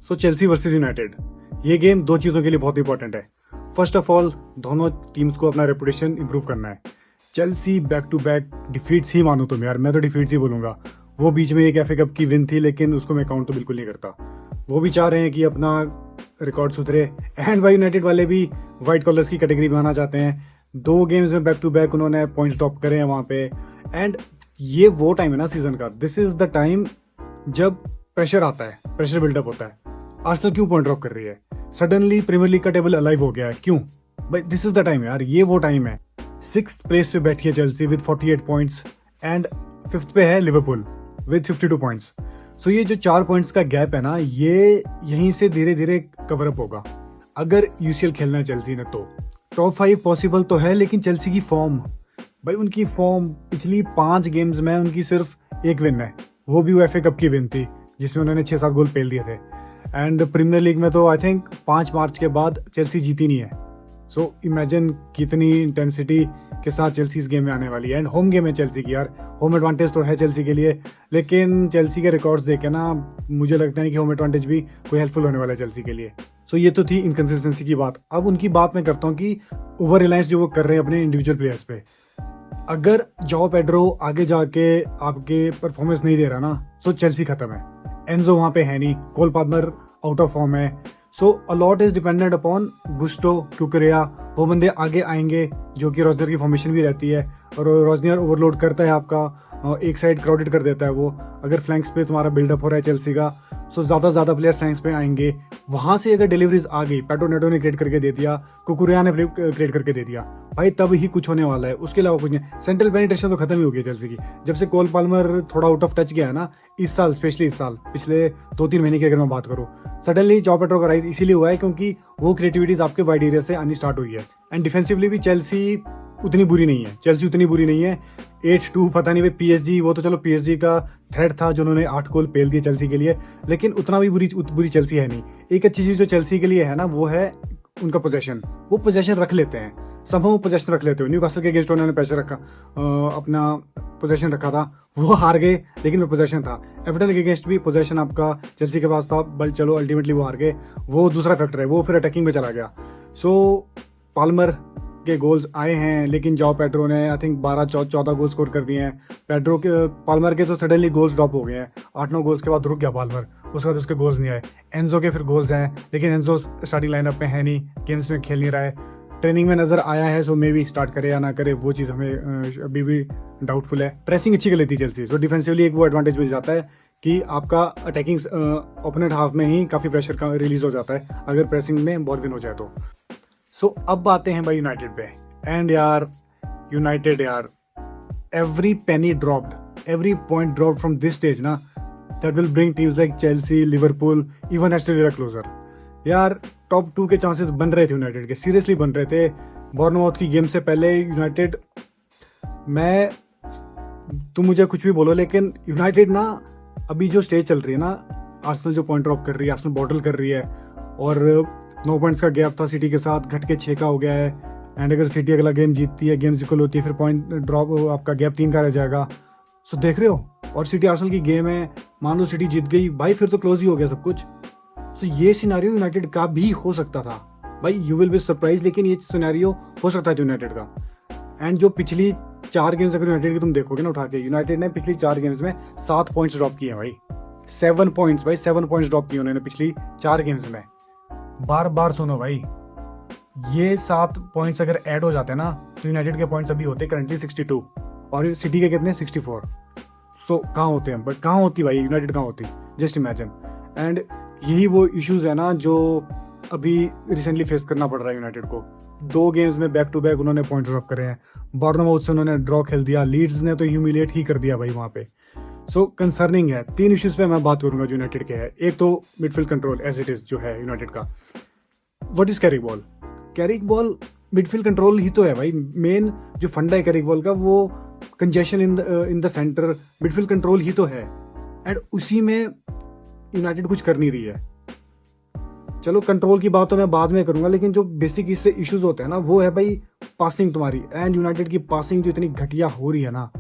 सो Chelsea versus United, ये game दो चीज़ों के लिए बहुत इंपॉर्टेंट है। फर्स्ट ऑफ ऑल, दोनों टीम्स को अपना रेपुटेशन इंप्रूव करना है। Chelsea back to back defeats ही मानो तुम यार, मैं तो डिफीट्स ही बोलूँगा। वो बीच में एक एफ ए कप की विन थी, लेकिन उसको मैं काउंट तो बिल्कुल नहीं करता। वो भी चाह रहे हैं कि अपना रिकॉर्ड सुधरे, एंड भाई यूनाइटेड वाले भी वाइट कॉलर्स की कैटेगरी में आना चाहते हैं। दो गेम्स में बैक टू बैक उन्होंने पॉइंट्स ड्रॉप करे हैं वहाँ पे। एंड ये वो टाइम है ना सीजन का, दिस इज़ द टाइम जब प्रेशर आता है, प्रेशर बिल्डअप होता है। आर्सेनल क्यों पॉइंट ड्रॉप कर रही है? सडनली प्रीमियर लीग का टेबल अलाइव हो गया है, क्यों भाई? दिस इज द टाइम यार, ये वो टाइम है। 6th प्लेस पे बैठी है Chelsea with 48 points, and 5th पे है लिवरपूल विद 52 पॉइंट्स। सो ये जो 4 पॉइंट्स का गैप है ना, ये यहीं से धीरे धीरे कवर अप होगा अगर यूसीएल खेलना है चेल्सी ने। तो टॉप 5 पॉसिबल तो है, लेकिन चेल्सी की फॉर्म, भाई उनकी फॉर्म पिछली 5 गेम्स में उनकी सिर्फ एक विन है, वो भी एफ ए कप की विन थी जिसमें उन्होंने 6-7 गोल पेल दिए थे। एंड प्रीमियर लीग में तो आई थिंक 5 मार्च के बाद चेल्सी जीती नहीं है। सो इमेजिन कितनी इंटेंसिटी के साथ चेल्सी इस गेम में आने वाली है। एंड होम गेम है चेल्सी की यार, होम एडवांटेज तो है चेल्सी के लिए, लेकिन चेल्सी के रिकॉर्ड्स देख के ना मुझे लगता है कि होम एडवांटेज भी कोई हेल्पफुल होने वाला है चेल्सी के लिए। सो ये तो थी इनकन्सिस्टेंसी की बात। अब उनकी बात मैं करता हूँ कि ओवर रिलायंस जो वो कर रहे हैं अपने इंडिविजुअल प्लेयर्स पे। अगर जाओ पेड्रो आगे जाके आपके परफॉर्मेंस नहीं दे रहा ना, सो चेल्सी खत्म है। एंजो वहाँ पे है नहीं, Cole Palmer out of form है। So a lot is dependent upon Gusto, Cucurella, वो बंदे आगे आएंगे जो कि रोजनियर की फॉर्मेशन भी रहती है, और रोजनियर ओवरलोड करता है आपका, एक साइड क्राउडेड कर देता है वो। अगर फ्लैंक्स पे तुम्हारा बिल्डअप हो रहा है चेल्सी का, सो ज़्यादा प्लेयर्स फ्लैंक्स पे आएंगे। वहाँ से अगर डिलीवरीज आ गई, पेड्रो नेटो ने क्रिएट करके दे दिया, कुकुरिया ने क्रिएट करके दे दिया, भाई तब ही कुछ होने वाला है, उसके अलावा कुछ नहीं। सेंट्रल पेनिट्रेशन तो खत्म ही हो गई चेल्सी की जब से कोल पाल्मर थोड़ा आउट ऑफ टच गया है ना इस साल, स्पेशली इस साल, पिछले 2-3 महीने की अगर मैं बात करूँ। सडनली जॉ पेड्रो का राइज इसीलिए हुआ है क्योंकि वो क्रिएटिविटीज आपके वाइड एरिया से आनी स्टार्ट हुई है। एंड डिफेंसिवली भी चेल्सी उतनी बुरी नहीं है, चेल्सी उतनी बुरी नहीं है। 8-2 पता नहीं भाई, पीएसजी, वो तो चलो पीएसजी का थ्रेड था जो उन्होंने 8 गोल पेल दिए चेल्सी के लिए, लेकिन उतना भी बुरी चेल्सी है नहीं। एक अच्छी चीज़ जो चेल्सी के लिए है ना, वो है उनका पोजेशन। वो पोजेशन रख लेते हैं, सब पोजेशन रख लेते हो। न्यूकासल के अगेंस्ट उन्होंने प्रेशर रखा, अपना पोजेशन रखा था, वो हार गए, लेकिन वो पोजेशन था। एवर्टन के अगेंस्ट भी पोजेशन आपका चेल्सी के पास था, बट चलो अल्टीमेटली वो हार गए, वो दूसरा फैक्टर है, वो फिर अटैकिंग में चला गया। सो पाल्मर के गोल्स आए हैं, लेकिन जाओ पेड्रो ने आई थिंक 12-14 गोल स्कोर कर दिए हैं। पेड्रो के, पाल्मर के तो सडनली गोल्स ड्रॉप हो गए हैं, 8-9 गोल्स के बाद रुक गया पाल्मर, उसके बाद उसके गोल्स नहीं आए। एंजो के फिर गोल्स हैं, लेकिन एंजो स्टार्टिंग लाइनअप में है नहीं, गेम्स में खेल नहीं रहा है, ट्रेनिंग में नज़र आया है, सो मे भी स्टार्ट करे या ना करे, वो चीज़ हमें अभी भी डाउटफुल है। प्रेसिंग अच्छी कर लेती है चेल्सी, सो डिफेंसिवली एक वो एडवांटेज मिल जाता है कि आपका अटैकिंग ओपोनेंट हाफ में ही काफ़ी प्रेशर का रिलीज हो जाता है अगर प्रेसिंग में बॉल विन हो जाए तो। सो अब आते हैं भाई यूनाइटेड पे। एंड यार यूनाइटेड यार, every penny dropped, every point dropped from this stage ना, that will bring teams like Chelsea, Liverpool, even Aston Villa closer. यार टॉप 2 के चांसेस बन रहे थे यूनाइटेड के, सीरियसली बन रहे थे। बॉर्नमाउथ की गेम से पहले यूनाइटेड, मैं, तुम मुझे कुछ भी बोलो, लेकिन यूनाइटेड ना अभी जो स्टेज चल रही है ना, आर्सेनल जो पॉइंट ड्रॉप कर रही है, आर्सेनल बॉटल कर रही है, और 9 पॉइंट्स का गैप था सिटी के साथ, घट के 6 का हो गया है। एंड अगर सिटी अगला गेम जीतती है, गेम्स इक्वल होती है, फिर पॉइंट ड्रॉप आपका गैप 3 का रह जाएगा। सो देख रहे हो, और सिटी आर्सेनल की गेम है, मान लो सिटी जीत गई भाई, फिर तो क्लोज ही हो गया सब कुछ। सो ये सिनेरियो यूनाइटेड का भी हो सकता था भाई, यू विल बी सरप्राइज, लेकिन ये सिनेरियो हो सकता है यूनाइटेड का। एंड जो पिछली 4 गेम्स अगर यूनाइटेड की तुम देखोगे ना उठा के, यूनाइटेड ने पिछली 4 गेम्स में 7 पॉइंट्स ड्रॉप किए हैं भाई, 7 पॉइंट्स भाई, 7 पॉइंट्स ड्रॉप किए उन्होंने पिछली 4 गेम्स में। बार बार सुनो भाई, ये 7 पॉइंट्स अगर ऐड हो जाते हैं ना, तो यूनाइटेड के पॉइंट्स अभी होते करंटली 62, और सिटी के कितने 64। सो कहाँ होते हैं, बट कहाँ होती भाई यूनाइटेड, कहाँ होती, जस्ट इमेजिन। एंड यही वो इश्यूज है ना जो अभी रिसेंटली फेस करना पड़ रहा है यूनाइटेड को। 2 गेम्स में बैक टू बैक उन्होंने पॉइंट ड्रॉप करे हैं, बॉर्नमाउथ से उन्होंने ड्रॉ खेल दिया, लीड्स ने तो ह्यूमिलेट ही कर दिया भाई वहाँ पे। सो कंसर्निंग है। 3 इश्यूज पे मैं बात करूंगा जो यूनाइटेड के है। एक तो midfield control as it is जो है यूनाइटेड का। What is Carrick ball? Carrick ball midfield control ही तो है भाई, मेन जो फंडा है कैरिक बॉल का, वो congestion in the centre, midfield control ही तो है। एंड उसी में यूनाइटेड कुछ कर नहीं रही है। चलो कंट्रोल की बात तो मैं बाद में करूंगा, लेकिन जो बेसिक इससे इश्यूज होते हैं ना, वो है भाई पासिंग तुम्हारी। एंड यूनाइटेड की पासिंग जो इतनी घटिया हो रही है ना,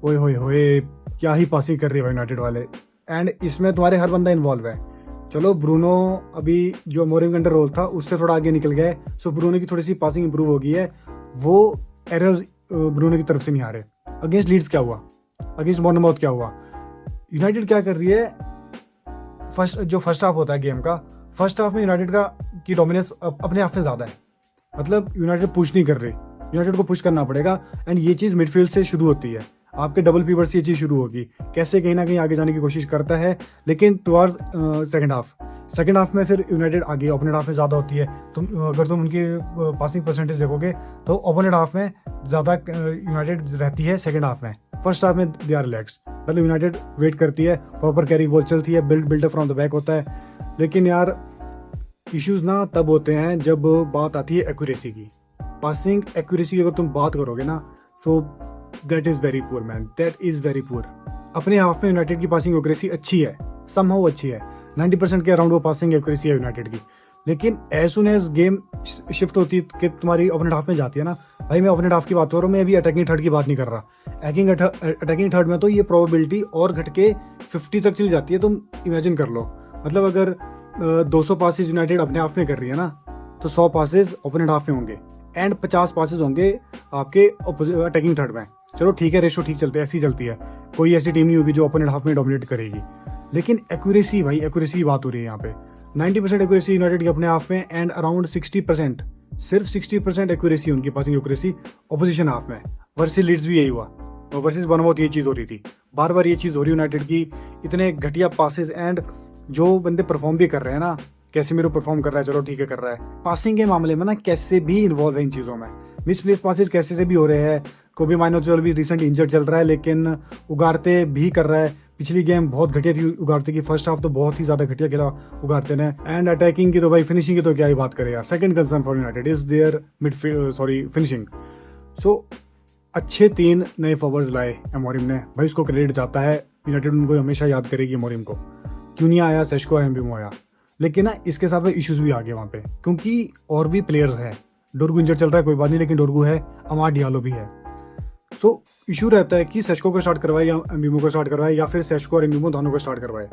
ओए होए होए, क्या ही पासिंग कर रही है भाई यूनाइटेड वाले। एंड इसमें तुम्हारे हर बंदा इन्वॉल्व है। चलो ब्रूनो अभी जो मोरिम के अंडर रोल था उससे थोड़ा आगे निकल गया है, सो ब्रूनो की थोड़ी सी पासिंग इंप्रूव हो गई है। वो एरर्स ब्रूनो की तरफ से नहीं आ रहे। अगेंस्ट लीड्स क्या हुआ, अगेंस्ट बॉर्नमाउथ क्या हुआ, यूनाइटेड क्या कर रही है, फर्स्ट हाफ होता है गेम का, फर्स्ट हाफ में यूनाइटेड का की डोमिनेंस अपने आप में ज़्यादा है। मतलब यूनाइटेड पुश नहीं कर रही, यूनाइटेड को पुश करना पड़ेगा। एंड ये चीज़ मिडफील्ड से शुरू होती है, आपके डबल पीवट से ये चीज़ शुरू होगी, कैसे कहीं ना कहीं आगे जाने की कोशिश करता है। लेकिन टुवार्ड्स सेकंड हाफ में फिर यूनाइटेड आगे ओपोनेंट हाफ में ज़्यादा होती है। अगर तुम उनकी पासिंग परसेंटेज देखोगे तो ओपोनेंट हाफ में ज़्यादा यूनाइटेड रहती है सेकंड हाफ में। फर्स्ट हाफ में दे आर रिलैक्स्ड, मतलब यूनाइटेड वेट करती है, प्रॉपर कैरी बॉल चलती है, बिल्डअप फ्रॉम द बैक होता है। लेकिन यार इश्यूज़ ना तब होते हैं जब बात आती है एक्यूरेसी की। पासिंग एक्यूरेसी की अगर तुम बात करोगे ना, so that is very poor man, that is very poor. अपने हाफ में यूनाइटेड की पासिंग एक्यूरेसी अच्छी है, समहाउ अच्छी है, 90% के अराउंड वो पासिंग एक्यूरेसी है यूनाइटेड की। लेकिन as soon as game shift होती है कि तुम्हारी ओपोनेंट हाफ में जाती है ना, भाई मैं ओपोनेंट हाफ की बात कर रहा हूँ, मैं अभी अटैकिंग थर्ड की बात नहीं कर रहा। अटैकिंग थर्ड में तो ये प्रोबेबिलिटी और घट के 50 तक चली जाती है। तुम इमेजिन कर लो, मतलब अगर 200 पासेज यूनाइटेड अपने हाफ में कर रही है ना, तो 100 पासेज ओपोनेंट हाफ में होंगे एंड 50 पासेज होंगे आपके अटैकिंग थर्ड में। चलो ठीक है, रेशो ठीक चलते है, ऐसी चलती है, कोई ऐसी टीम नहीं होगी जो ओपोनेंट हाफ में डोमिनेट करेगी। लेकिन एक्यूरेसी, भाई एक्यूरेसी की बात हो रही है यहाँ पे। 90% एक्यूरेसी यूनाइटेड की अपने हाफ में एंड अराउंड 60%, सिर्फ 60% एक्यूरेसी उनकी पासिंग एक्यूरेसी ऑपोजिशन हाफ में। वर्सेस लीड्स भी यही हुआ, और वर्सेस बॉर्नमाउथ ये चीज़ हो रही थी, बार बार ये चीज़ हो रही यूनाइटेड की, इतने घटिया पासेस। एंड जो बंदे परफॉर्म भी कर रहे हैं ना, कैसे मेरे परफॉर्म कर रहा है, चलो ठीक है कर रहा है, पासिंग के मामले में ना कैसे भी इन्वॉल्व है इन चीज़ों में, मिसप्लेस पासेस कैसे से भी हो रहे हैं। कोबी माइनो चल भी रिसेंट इंजर्ड चल रहा है, लेकिन उगारते भी कर रहा है। पिछली गेम बहुत घटिया थी उगारते की, फर्स्ट हाफ तो बहुत ही ज़्यादा घटिया खेला उगारते ने। एंड अटैकिंग की तो भाई, फिनिशिंग की तो क्या ही बात करें यार। Second concern for United is their finishing. So अच्छे 3 नए फॉरवर्ड्स लाए एमोरिम ने, भाई उसको क्रेडिट जाता है, यूनाइटेड उनको हमेशा याद करेगी एमोरिम को। क्यों नहीं आया सेस्को, एम्बेमो आया, लेकिन ना इसके साथ में इश्यूज भी आ गए वहाँ पे, क्योंकि और भी प्लेयर्स हैं। डोरगू इंजर्ड चल रहा है कोई बात नहीं, लेकिन डोरगू है, अमाद डियालो भी है। सो इशू रहता है कि सेस्को को स्टार्ट करवाए या एम्बेमो को स्टार्ट करवाए, या फिर सेस्को और एम्बेमो दोनों को स्टार्ट करवाए।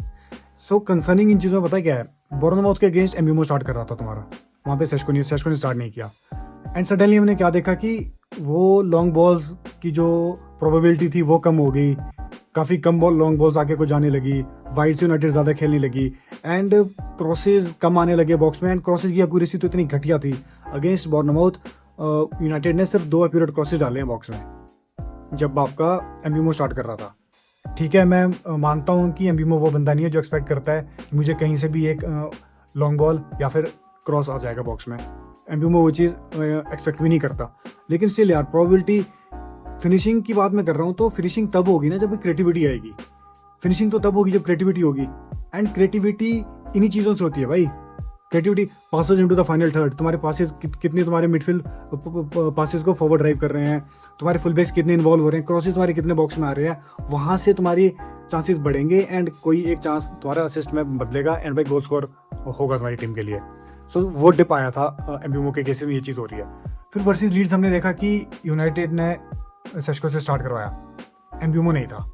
सो कंसर्निंग इन चीज़ों में पता क्या है, बोर्नमाउथ के अगेंस्ट एम्बेमो स्टार्ट कर रहा था तुम्हारा, वहाँ पे सेस्को ने स्टार्ट नहीं किया। एंड सडनली हमने क्या देखा कि वो लॉन्ग बॉल्स की जो प्रोबेबिलिटी थी वो कम हो गई, काफ़ी कम लॉन्ग बॉल्स आके को जाने लगी, वाइड से यूनाइटेड ज़्यादा खेलने लगी, एंड क्रॉसेज कम आने लगे बॉक्स में। एंड क्रॉसेज की एक्यूरेसी तो इतनी घटिया थी अगेंस्ट बॉर्नमाउथ, यूनाइटेड ने सिर्फ 2 एक्यूरेट क्रॉसेज डाले हैं बॉक्स में जब आपका एम्बेमो स्टार्ट कर रहा था। ठीक है, मैं मानता हूँ कि एम्बेमो वो बंदा नहीं है जो एक्सपेक्ट करता है कि मुझे कहीं से भी एक लॉन्ग बॉल या फिर क्रॉस आ जाएगा बॉक्स में। एम्बेमो वो चीज़ एक्सपेक्ट भी नहीं करता। लेकिन स्टिल यार, प्रोबेबिलिटी, फिनिशिंग की बात मैं कर रहा हूँ, तो फिनिशिंग तब होगी ना जब क्रिएटिविटी आएगी। फिनिशिंग तो तब होगी जब क्रिएटिविटी होगी, एंड क्रिएटिविटी इन्हीं चीज़ों से होती है भाई। Creativity, passes into the final third, तुम्हारे पासेज कितने, तुम्हारे मिडफील्ड पासेज को फॉरवर्ड ड्राइव कर रहे हैं, तुम्हारे फुल बैक्स कितने इन्वॉल्व हो रहे हैं, क्रॉसेज तुम्हारे कितने बॉक्स में आ रहे हैं, वहाँ से तुम्हारी चांसेस बढ़ेंगे एंड कोई एक चांस तुम्हारा असिस्ट में बदलेगा एंड भाई गोल स्कोर होगा तुम्हारी टीम के लिए। सो वो डिप आया था एम्बेमो के केसेस में, ये चीज़ हो रही है। फिर वर्सेस लीड्स हमने देखा कि यूनाइटेड ने सेस्को से स्टार्ट करवाया, एम्बेमो नहीं था।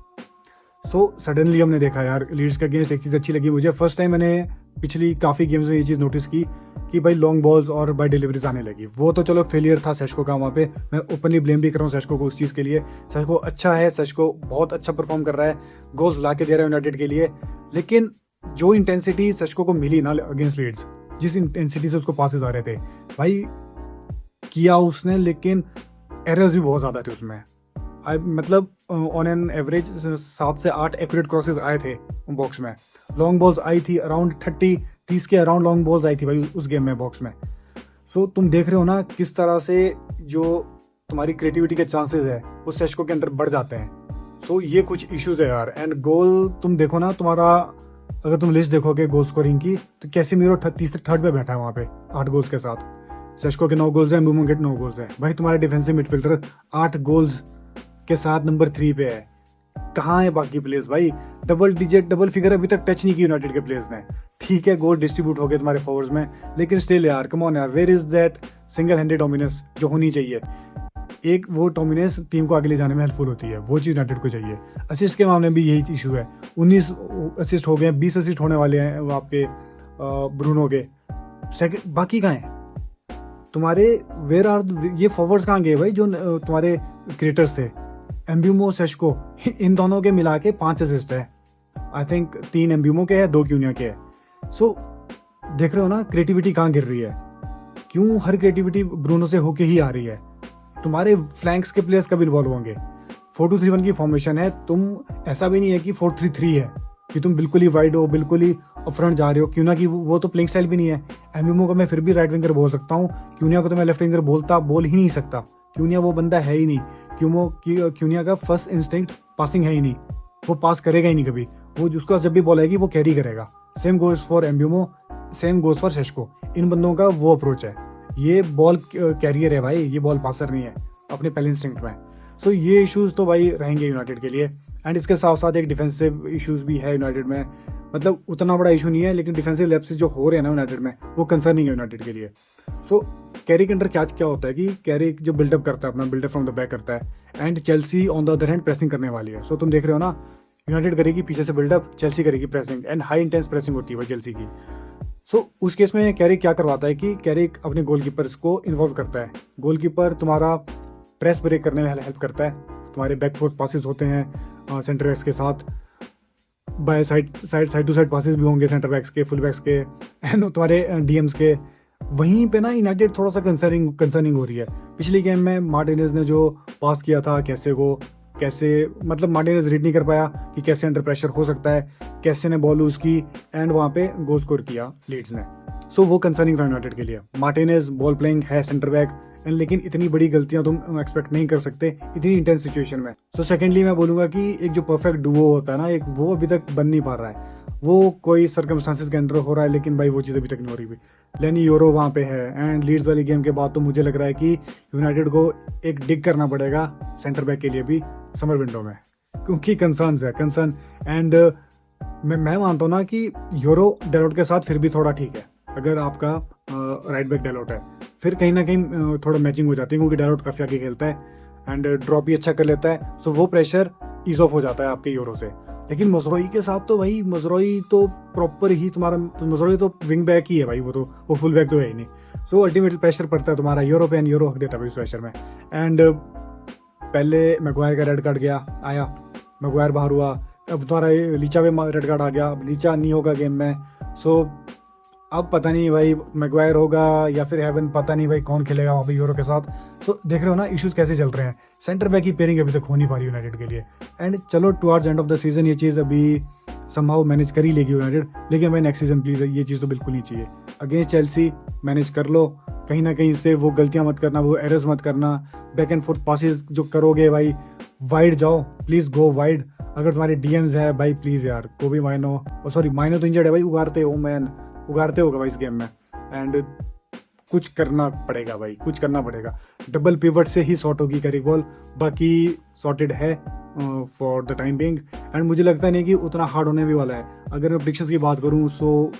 सो सडनली हमने देखा यार, लीड्स के अगेंस्ट एक चीज़ अच्छी लगी मुझे, फर्स्ट टाइम मैंने पिछली काफ़ी गेम्स में ये चीज़ नोटिस की कि भाई लॉन्ग बॉल्स और बाय डिलीवरीज आने लगी। वो तो चलो फेलियर था सेस्को का, वहाँ पे मैं ओपनली ब्लेम भी कर रहा हूँ सेस्को को उस चीज़ के लिए। सेस्को अच्छा है, सेस्को बहुत अच्छा परफॉर्म कर रहा है, गोल्स ला के दे रहा है यूनाइटेड के लिए। लेकिन जो इंटेंसिटी सेस्को को मिली ना अगेंस्ट लीड्स, जिस इंटेंसिटी से उसको पासेस आ रहे थे भाई, किया उसने, लेकिन एरर्स भी बहुत ज़्यादा थे उसमें। मतलब ऑन एन एवरेज 7 से 8 एक्यूरेट क्रॉसेस आए थे बॉक्स में, लॉन्ग बॉल्स आई थी अराउंड 30 के अराउंड लॉन्ग बॉल्स आई थी भाई उस गेम में बॉक्स में। सो तुम देख रहे हो ना किस तरह से जो तुम्हारी क्रिएटिविटी के चांसेस है वो सेस्को के अंदर बढ़ जाते हैं। सो ये कुछ इश्यूज है यार। एंड गोल तुम देखो ना, तुम्हारा अगर तुम लिस्ट देखोगे गोल स्कोरिंग की, तो कैसेमीरो थर्ड पे बैठा है वहाँ पे 8 गोल्स के साथ। सेस्को के 9 गोल्स हैं, एम्बेमो के 9 गोल्स हैं। भाई तुम्हारे डिफेंसिव मिडफील्डर 8 गोल्स के साथ नंबर 3 पे है, कहाँ है बाकी प्लेयर्स भाई? डबल फिगर अभी तक टच नहीं की यूनाइटेड के प्लेयर्स ने। ठीक है, गोल डिस्ट्रीब्यूट हो गए तुम्हारे फॉरवर्ड्स में, लेकिन स्टिल यार कम ऑन यार, where is that single handed dominance जो होनी चाहिए? एक वो डोमिनेंस टीम को आगे ले जाने में हेल्पफुल होती है, वो चीज़ यूनाइटेड को चाहिए। असिस्ट के मामले में भी यही इशू है, 19 असिस्ट हो गए, 20 असिस्ट होने वाले हैं वो आपके ब्रूनो के। सेकंड बाकी कहाँ हैं तुम्हारे? वेयर आर ये फॉरवर्ड्स कहाँ गए भाई जो तुम्हारे क्रिएटर्स थे? एम्ब्यूमो, सेशको, इन दोनों के मिला के 5 असिस्ट है। आई थिंक 3 एम्ब्यूमो के है, 2 क्यूनिया के है। सो देख रहे हो ना क्रिएटिविटी कहाँ गिर रही है? क्यों हर क्रिएटिविटी ब्रूनो से होके ही आ रही है? तुम्हारे फ्लैंक्स के प्लेयर्स कब इन्वॉल्व होंगे? 4-2-3-1 की फॉर्मेशन है, तुम ऐसा भी नहीं है कि 4-3-3 है कि तुम बिल्कुल ही वाइड हो, बिल्कुल ही फ्रंट जा रहे हो। क्यूनिया की वो तो प्लेइंग स्टाइल भी नहीं है। एम्ब्यूमो को मैं फिर भी राइट विंगर बोल सकता हूँ, क्यूनिया को तो मैं लेफ्ट विंगर बोल ही नहीं सकता। क्यूनिया वो बंदा है ही नहीं। क्यूनिया का फर्स्ट इंस्टिंक्ट पासिंग है ही नहीं, वो पास करेगा ही नहीं कभी। वो जिसको जब भी बॉल आएगी वो कैरी करेगा। Same goes for Mbeumo, same goes for Sesko. इन बंदों का वो अप्रोच है। ये बॉल कैरियर है भाई, ये बॉल पासर नहीं है अपने पहले इंस्टिंक्ट में। सो ये इश्यूज तो भाई रहेंगे यूनाइटेड के लिए। एंड इसके साथ साथ एक डिफेंसिव इश्यूज भी है यूनाइटेड में। मतलब उतना बड़ा इशू नहीं है, लेकिन डिफेंसिव लैप्सेस जो हो रहे हैं ना यूनाइटेड में, वो कंसर्निंग है यूनाइटेड के लिए। सो कैरिक अंडर क्या होता है कि कैरिक जो बिल्डअप करता है, अपना बिल्डअप फ्रॉम द बैक करता है, and Chelsea on the other hand pressing करने वाली है। सो तुम देख रहे हो ना, यूनाइटेड करेगी पीछे से बिल्डअप, चेल्सी करेगी pressing, and high intense pressing होती है भाई चेल्सी की। सो उस केस में कैरिक क्या करवाता है कि कैरिक अपने गोलकीपर्स को इन्वॉल्व करता है। गोलकीपर तुम्हारा प्रेस ब्रेक करने में हेल्प करता है। तुम्हारे बैक फोर्थ पासेस होते हैं सेंटर बैक्स के साथ, by side to side passes भी होंगे सेंटर बैक्स के, फुल बैक्स के, एंड तुम्हारे डीएम्स के। वहीं पे ना यूनाइटेड थोड़ा सा कंसर्निंग हो रही है। पिछली गेम में मार्टिनेज ने जो पास किया था कैसे मतलब मार्टिनेज रीड नहीं कर पाया कि कैसे अंडर प्रेशर हो सकता है, कैसे ने बॉल लूज की, एंड वहाँ पे गोल स्कोर किया लीड्स ने। सो वो कंसर्निंग था यूनाइटेड के लिए। मार्टिनेज बॉल प्लेइंग है सेंटर बैक, लेकिन इतनी बड़ी गलतियां तुम एक्सपेक्ट नहीं कर सकते इतनी इंटेंस सिचुएशन में। सो सेकेंडली मैं बोलूँगा कि एक जो परफेक्ट डुओ होता है ना, एक वो अभी तक बन नहीं पा रहा है। वो कोई सर्कमस्टांसिस के अंडर हो रहा है, लेकिन भाई वो चीज़ अभी तक नहीं हो रही भी। लेनी यूरो वहाँ पे है, एंड लीड्स वाली गेम के बाद तो मुझे लग रहा है कि यूनाइटेड को एक डिग करना पड़ेगा सेंटर बैक के लिए भी समर विंडो में, क्योंकि कंसर्न। एंड मैं मानता हूँ ना कि यूरो डेलोट के साथ फिर भी थोड़ा ठीक है। अगर आपका राइट बैक डेलोट है, फिर कहीं ना कहीं थोड़ा मैचिंग हो जाती है, क्योंकि डेलोट काफ़ी आगे खेलता है एंड ड्रॉप भी अच्छा कर लेता है। सो वो प्रेशर ईज ऑफ हो जाता है आपके यूरो से। लेकिन मजरोई के साथ तो भाई, मजरोई तो प्रॉपर ही तुम्हारा, मजरोई तो विंग बैक ही है भाई, वो फुल बैक तो है ही नहीं। सो अल्टीमेटली प्रेशर पड़ता है तुम्हारा यूरो पे, एंड यूरो हक देता है इस प्रेशर में। एंड पहले मैगवायर का रेड कार्ड आया, मैगवायर बाहर हुआ, अब तुम्हारा लीचा में रेड कार्ड आ गया, अब लीचा नहीं होगा गेम में। सो अब पता नहीं भाई मैगवायर होगा या फिर हेवन, पता नहीं भाई कौन खेलेगा वहाँ पे यूरो के साथ। सो देख रहे हो ना इश्यूज कैसे चल रहे हैं। सेंटर बैक की पेयरिंग अभी तक हो नहीं पा रही यूनाइटेड के लिए। एंड चलो towards end of the season ये चीज़ अभी समहाउ मैनेज कर ही लेगी यूनाइटेड, लेकिन भाई नेक्स्ट सीजन प्लीज़ ये चीज़ तो बिल्कुल नहीं चाहिए। अगेंस्ट चेल्सी मैनेज कर लो, कहीं ना कहीं से वो गलतियाँ मत करना, वो एरर्स मत करना। बैक एंड फोर्थ पासिस जो करोगे भाई, वाइड जाओ, प्लीज़ गो वाइड। अगर तुम्हारे डीएम्स है भाई, प्लीज़ यार, कोबी माइनो, सॉरी माइनो तो इंजर्ड है भाई, उगारते होगा भाई इस गेम में। एंड कुछ करना पड़ेगा भाई, कुछ करना पड़ेगा। डबल पिवट से ही सॉर्ट होगी कैरिक बॉल, बाकी सॉर्टेड है for the time being. And मुझे लगता नहीं कि उतना हार्ड होने भी वाला है। अगर मैं प्रेडिक्शंस की बात करूँ सो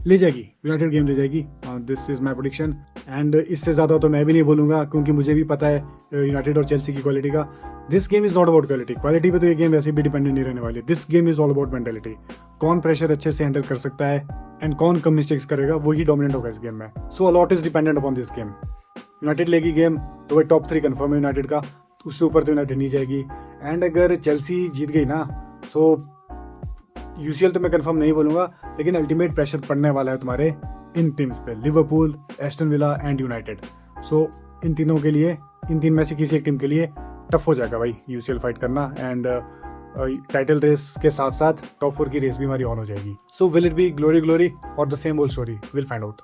ले जाएगी यूनाइटेड, गेम ले जाएगी। This is my prediction. And इससे ज़्यादा तो मैं भी नहीं बोलूँगा, क्योंकि मुझे भी पता है यूनाइटेड और चेल्सी की क्वालिटी का। This game is not about quality पे तो ये गेम वैसे भी डिपेंडेंट नहीं रहने वाली। This game is all about mentality. कौन प्रेशर अच्छे से हैंडल कर सकता है एंड कौन कम मिस्टेक्स करेगा, वही डोमिनेंट होगा इस गेम में। So a lot is dependent upon this game. United लेगी गेम तो वही टॉप 3 कन्फर्म है यूनाइटेड का, उससे ऊपर तो यूनाइटेड नहीं जाएगी। एंड अगर चेल्सी जीत गई ना, सो यूसीएल तो मैं कंफर्म नहीं बोलूँगा, लेकिन अल्टीमेट प्रेशर पड़ने वाला है तुम्हारे इन टीम्स पे, Liverpool, Aston Villa and United. So इन तीनों के लिए, इन 3 में से किसी एक टीम के लिए टफ हो जाएगा भाई यूसीएल फाइट करना। एंड टाइटल रेस के साथ साथ टॉप 4 की रेस भी हमारी ऑन हो जाएगी। So will it be glory और the same old story, will find out.